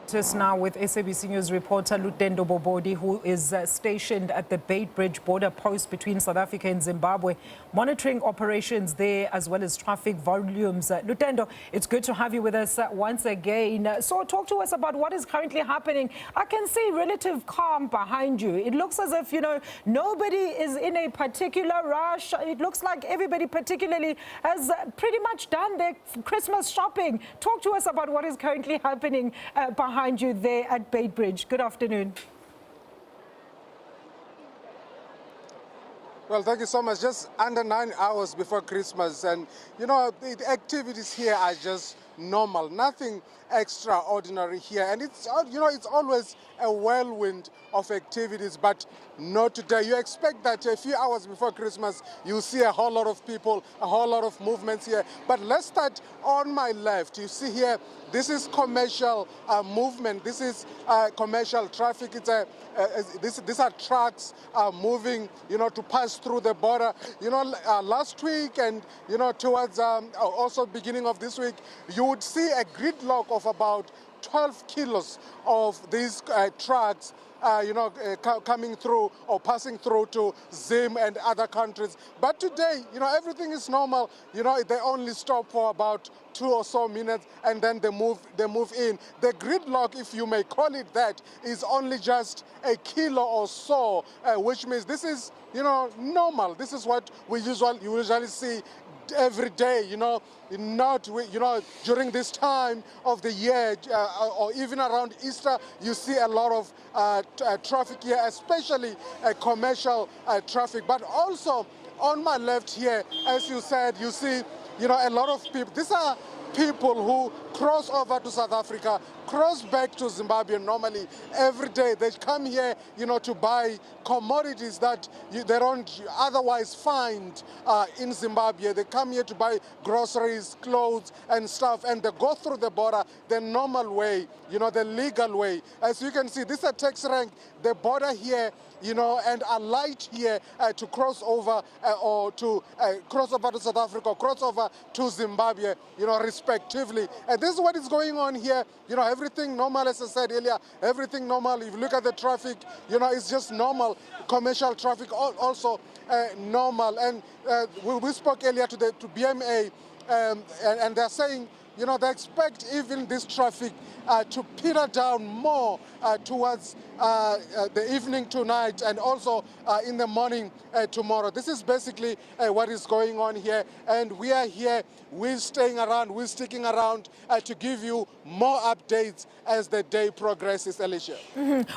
connect us now with SABC News reporter Lutendo Bobodi, who is stationed at the Beitbridge Border post between South Africa and Zimbabwe, monitoring operations there as well as traffic volumes. Lutendo, it's good to have you with us once again. So talk to us about what is currently happening. I can see relative calm behind you. It looks as if, nobody is in a particular rush. It looks like everybody particularly has pretty much done their Christmas shopping. Talk to us about what is currently happening behind you there at Beitbridge. Good afternoon. Well, thank you so much. Just under 9 hours before Christmas, and the activities here are just normal. Nothing extraordinary here, and it's always a whirlwind of activities, but not today. You expect that a few hours before Christmas you see a whole lot of people, a whole lot of movements here. But let's start on my left. You see here, this is commercial movement. This is commercial traffic. These are trucks moving, to pass through the border. Last week and towards also beginning of this week, you would see a gridlock of about 12 kilos of these trucks coming through or passing through to Zim and other countries. But today, everything is normal. They only stop for about 2 or so minutes and then they move in. The gridlock, if you may call it that, is only just a kilo or so, which means this is, normal. This is what we usually see every day, not during this time of the year or even around Easter. You see a lot of traffic here, especially commercial traffic. But also on my left here, as you said, you see a lot of people. These are people who cross over to South Africa, cross back to Zimbabwe normally every day. They come here, to buy commodities that they don't otherwise find in Zimbabwe. They come here to buy groceries, clothes and stuff, and they go through the border the normal way, the legal way. As you can see, this is a tax rank, the border here, and a light here to cross over or to cross over to South Africa, cross over to Zimbabwe, respectively. And this is what is going on here. Everything normal, as I said earlier, everything normal. If you look at the traffic, it's just normal. Commercial traffic also normal. And we spoke earlier to BMA, and they're saying, they expect even this traffic to peter down more towards the evening tonight and also in the morning tomorrow. This is basically what is going on here, and we are here. We're staying around, we're sticking around to give you more updates as the day progresses, Alicia.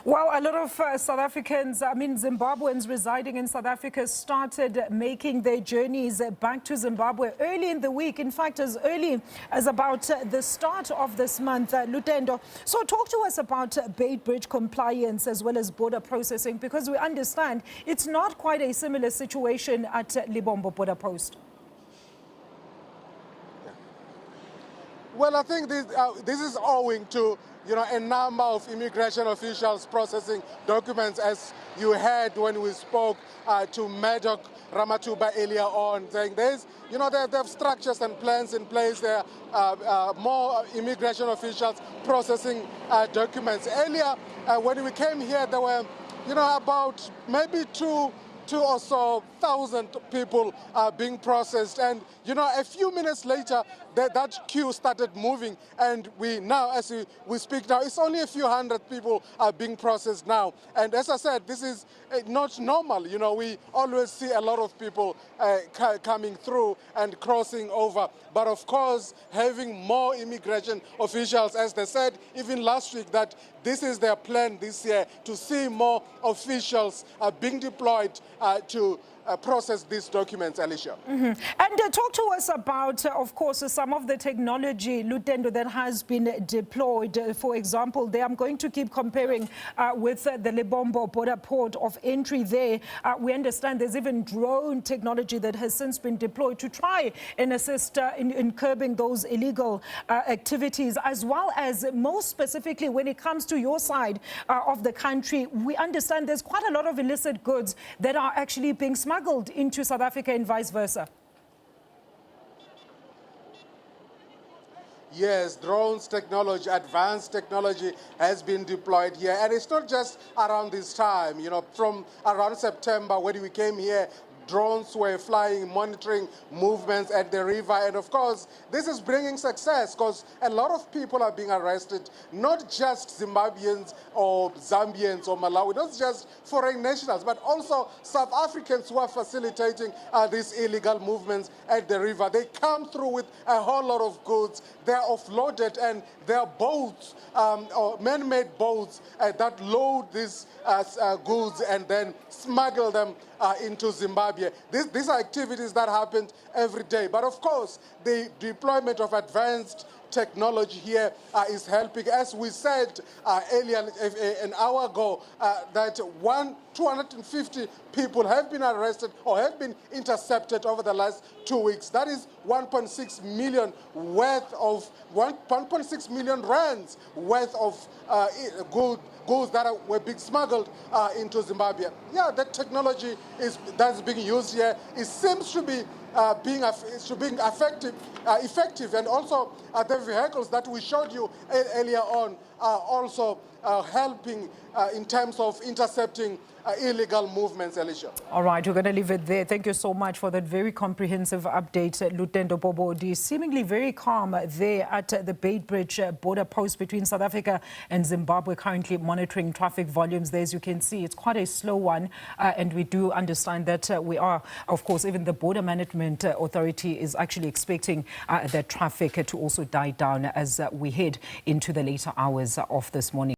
Well, a lot of South Africans, Zimbabweans residing in South Africa started making their journeys back to Zimbabwe early in the week. In fact, as early as about the start of this month, Lutendo. So talk to us about Beitbridge compliance as well as border processing, because we understand it's not quite a similar situation at Libombo border post. Well, I think this is owing to a number of immigration officials processing documents, as you heard when we spoke to Maddock Ramatuba earlier on, saying they have structures and plans in place. There are more immigration officials processing documents. Earlier, when we came here, there were about maybe two or so thousand people being processed, and a few minutes later that queue started moving, and we now, as we speak now, it's only a few hundred people are being processed now. And as I said, this is not normal. We always see a lot of people coming through and crossing over, but of course having more immigration officials, as they said even last week, that this is their plan this year, to see more officials being deployed to process these documents, Alicia. And talk to us about, of course, some of the technology, Lutendo, that has been deployed. For example, there I'm going to keep comparing with the Libombo border port of entry there. We understand there's even drone technology that has since been deployed to try and assist in curbing those illegal activities, as well as most specifically when it comes to your side of the country. We understand there's quite a lot of illicit goods that are actually being smuggled into South Africa and vice versa. Yes, drones technology, advanced technology has been deployed here. And it's not just around this time, from around September when we came here, drones were flying, monitoring movements at the river. And of course, this is bringing success because a lot of people are being arrested, not just Zimbabweans or Zambians or Malawi, not just foreign nationals, but also South Africans who are facilitating these illegal movements at the river. They come through with a whole lot of goods. They're offloaded and there are boats, or man-made boats that load these goods and then smuggle them into Zimbabwe. These are activities that happen every day. But of course, the deployment of advanced technology here is helping. As we said earlier, an hour ago, that 250 people have been arrested or have been intercepted over the last 2 weeks. That is 1.6 million worth of 1.6 million rands worth of goods that were being smuggled into Zimbabwe. Yeah, that technology that's being used here, it seems to be being effective, and also the vehicles that we showed you earlier on are also helping in terms of intercepting illegal movements, Alicia. All right, we're going to leave it there. Thank you so much for that very comprehensive update, Lutendo Bobodi. Seemingly very calm there at the Beitbridge border post between South Africa and Zimbabwe, currently monitoring traffic volumes there. As you can see, it's quite a slow one, and we do understand that we are, of course, even the Border Management Authority is actually expecting the traffic to also die down as we head into the later hours of this morning.